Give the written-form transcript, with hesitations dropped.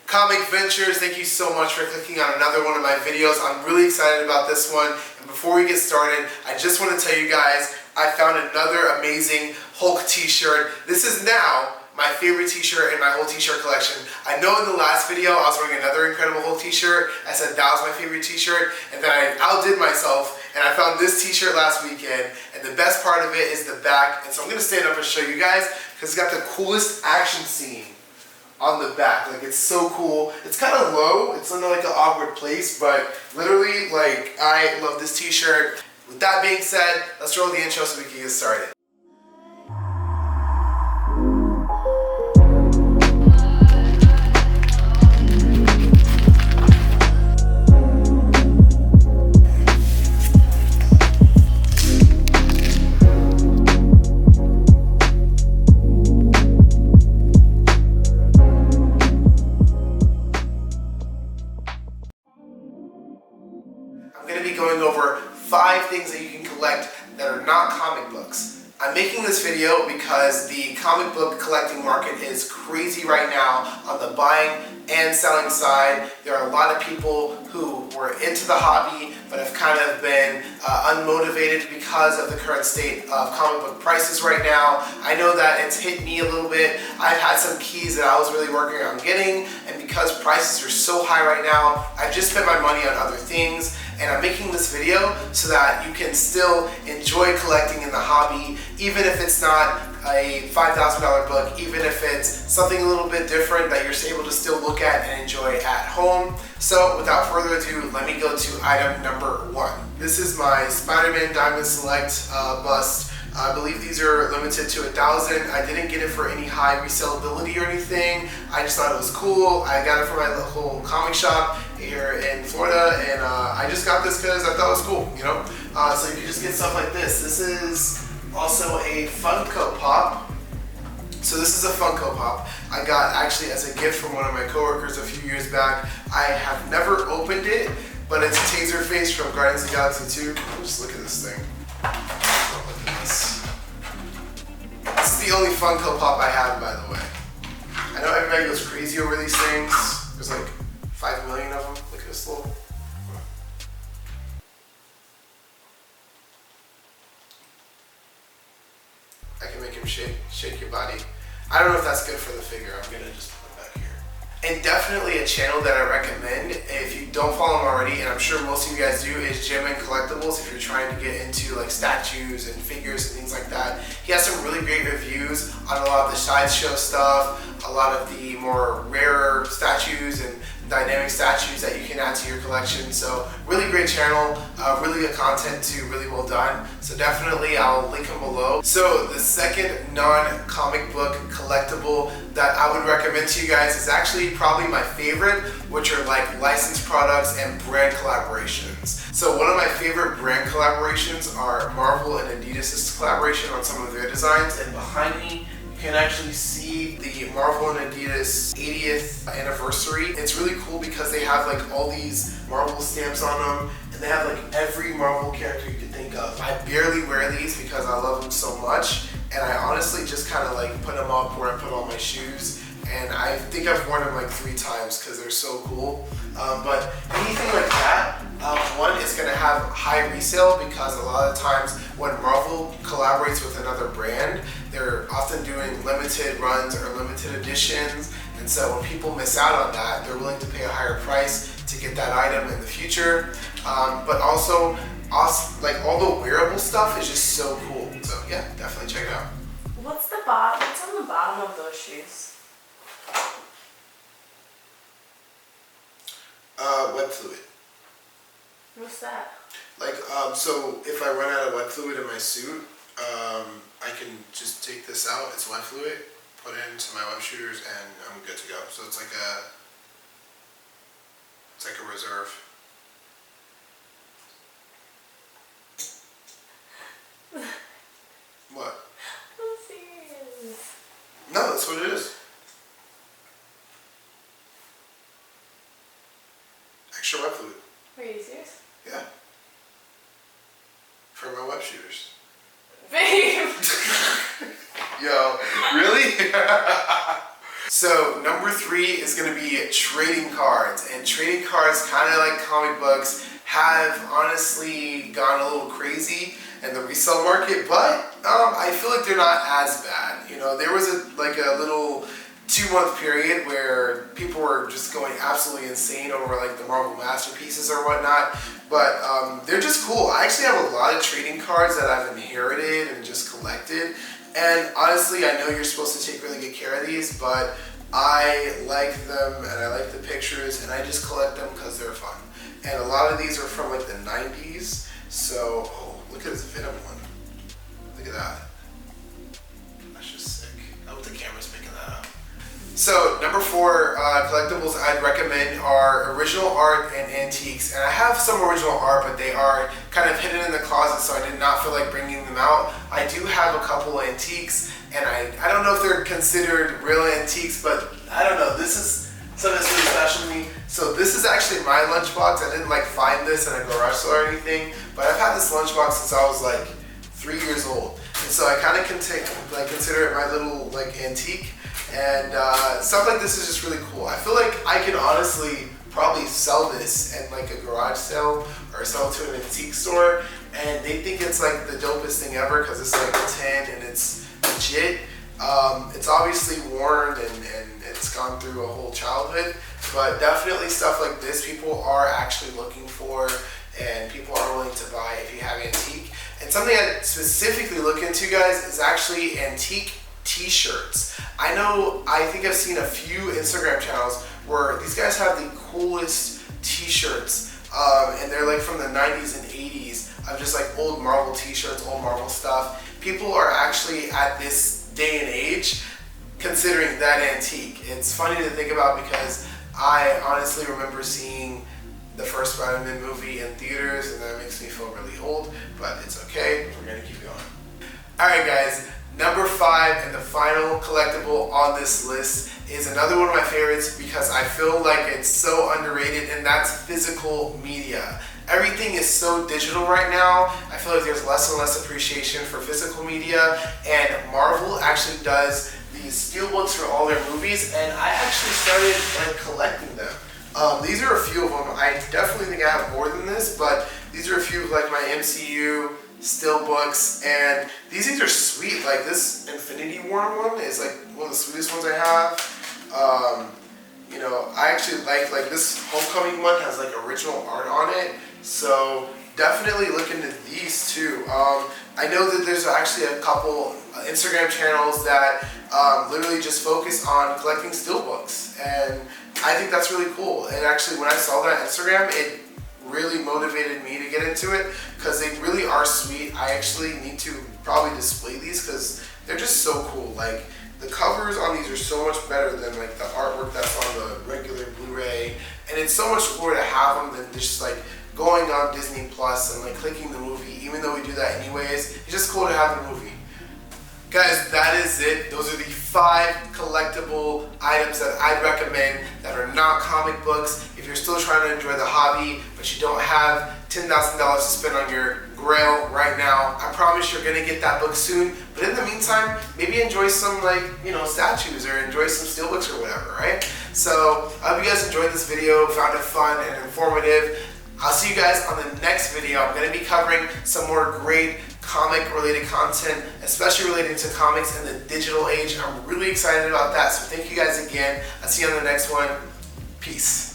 Comic Ventures, thank you so much for clicking on another one of my videos. I'm really excited about this one. And before we get started, I just want to tell you guys, I found another amazing Hulk t-shirt. This is now my favorite t-shirt in my whole t-shirt collection. I know in the last video I was wearing another Incredible Hulk t-shirt. I said that was my favorite t-shirt, and then I outdid myself and I found this t-shirt last weekend, and the best part of it is the back. And so I'm going to stand up and show you guys because it's got the coolest action scene on the back. Like, it's so cool. It's kind of low. It's in like an awkward place, but literally, like, I love this t-shirt. With that being said, let's roll the intro so we can get started. Going over 5 things that you can collect that are not comic books. I'm making this video because the comic book collecting market is crazy right now on the buying and selling side. There are a lot of people who were into the hobby but have kind of been unmotivated because of the current state of comic book prices right now. I know that it's hit me a little bit. I've had some keys that I was really working on getting, and because prices are so high right now, I've just spent my money on other things. And I'm making this video so that you can still enjoy collecting in the hobby, even if it's not a $5,000 book, even if it's something a little bit different that you're able to still look at and enjoy at home. So without further ado, let me go to item number 1. This is my Spider-Man Diamond Select bust. I believe these are limited to 1,000. I didn't get it for any high resellability or anything. I just thought it was cool. I got it from my local comic shop here in Florida, and I just got this because I thought it was cool, you know? So you can just get stuff like this. This is also a Funko Pop. So this is a Funko Pop I got actually as a gift from one of my coworkers a few years back. I have never opened it, but it's Taserface from Guardians of the Galaxy 2. Just look at this thing. This is the only Funko Pop I have, by the way. I know everybody goes crazy over these things. There's like 5 million of them. Look at this little. I can make him shake your body. I don't know if that's good for the figure. I'm gonna just put it back here. And definitely a channel that I recommend, if you don't follow him already, and I'm sure most of you guys do, is Jim and Collectibles. If you're trying to get into like statues and figures and things like that, he has some really great reviews on a lot of the sideshow stuff, a lot of the more rarer statues and dynamic statues that you can add to your collection. So really great channel, really good content too, really well done. So definitely I'll link him below. So the second non-comic book collectible that I would recommend to you guys is actually probably my favorite, which are like licensed products and brand collaborations. So one of my favorite brand collaborations are Marvel and Adidas' collaboration on some of their designs, and behind me you can actually see the Marvel and Adidas 80th anniversary. It's really cool because they have like all these Marvel stamps on them, and they have like every Marvel character you can think of. I barely wear these because I love them so much, and I honestly just kind of like put them up where I put all my shoes, and I think I've worn them like 3 times because they're so cool. But anything like that, one is going to have high resale because a lot of times when Marvel collaborates with another brand, they're often doing limited runs or limited editions, and so when people miss out on that, they're willing to pay a higher price to get that item in the future. But also, like all the wearable stuff is just so cool. So yeah, definitely check it out. What's on the bottom of those shoes? Wet fluid. What's that? Like, so if I run out of wet fluid in my suit, I can just take this out. It's wet fluid, put it into my web shooters, and I'm good to go. So it's like a reserve. What? I'm serious. No, that's what it is. Extra wet fluid. Are you serious? Yeah. For my web shooters. Babe! Yo, really? So number 3 is going to be trading cards, and trading cards, kind of like comic books, have honestly gone a little crazy in the resale market, but I feel like they're not as bad. You know, there was a little 2-month period where people were just going absolutely insane over like the Marvel masterpieces or whatnot, but they're just cool. I actually have a lot of trading cards that I've inherited and just collected, and honestly I know you're supposed to take really good care of these, but I like them and I like the pictures and I just collect them because they're fun. And a lot of these are from like the 90s, so oh, look at this Venom one. Look at that. That's just sick. I hope the camera's picking that up. So number 4 collectibles I'd recommend are original art and antiques. And I have some original art, but they are kind of hidden in the closet, so I did not feel like bringing them out. I do have a couple antiques, and I don't know if they're considered real antiques, but I don't know. This is something that's really special to me. So this is actually my lunchbox. I didn't like find this in a garage sale or anything, but I've had this lunchbox since I was like 3 years old. And so I kind of consider it my little like antique. And stuff like this is just really cool. I feel like I can honestly probably sell this at like a garage sale or sell it to an antique store, and they think it's like the dopest thing ever because it's like tin and it's legit. It's obviously worn and it's gone through a whole childhood, but definitely stuff like this people are actually looking for and people are willing to buy if you have antique. And something I specifically look into, guys, is actually antique t-shirts. I think I've seen a few Instagram channels where these guys have the coolest t-shirts, and they're like from the 90s and 80s of just like old Marvel t-shirts, old Marvel stuff. People are actually at this day and age considering that antique. It's funny to think about because I honestly remember seeing the first Spider-Man movie in theaters, and that makes me feel really old, but it's okay, we're gonna keep going. Alright guys, number 5 and the final collectible on this list is another one of my favorites because I feel like it's so underrated, and that's physical media. Everything is so digital right now. I feel like there's less and less appreciation for physical media, and Marvel actually does these steelbooks for all their movies, and I actually started like collecting them. These are a few of them. I definitely think I have more than this, but these are a few of like my MCU steelbooks, and these things are sweet. Like this Infinity War one is like one of the sweetest ones I have. You know, I actually like this Homecoming one has like original art on it, so definitely look into these too. I know that there's actually a couple Instagram channels that literally just focus on collecting steelbooks, and I think that's really cool. And actually, when I saw that on Instagram, it really motivated me to get into it because they really are sweet. I actually need to probably display these because they're just so cool. Like the covers on these are so much better than like the artwork that's on the regular Blu-ray, and it's so much cooler to have them than just like going on Disney Plus and like clicking the movie. Even though we do that anyways, it's just cool to have the movie. Guys, that is it. Those are the 5 collectible items that I'd recommend that are not comic books. If you're still trying to enjoy the hobby, but you don't have $10,000 to spend on your grail right now, I promise you're gonna get that book soon. But in the meantime, maybe enjoy some like, you know, statues or enjoy some steelbooks or whatever, right? So I hope you guys enjoyed this video, found it fun and informative. I'll see you guys on the next video. I'm gonna be covering some more great comic related content, especially related to comics in the digital age. I'm really excited about that, so thank you guys again. I'll see you on the next one. Peace.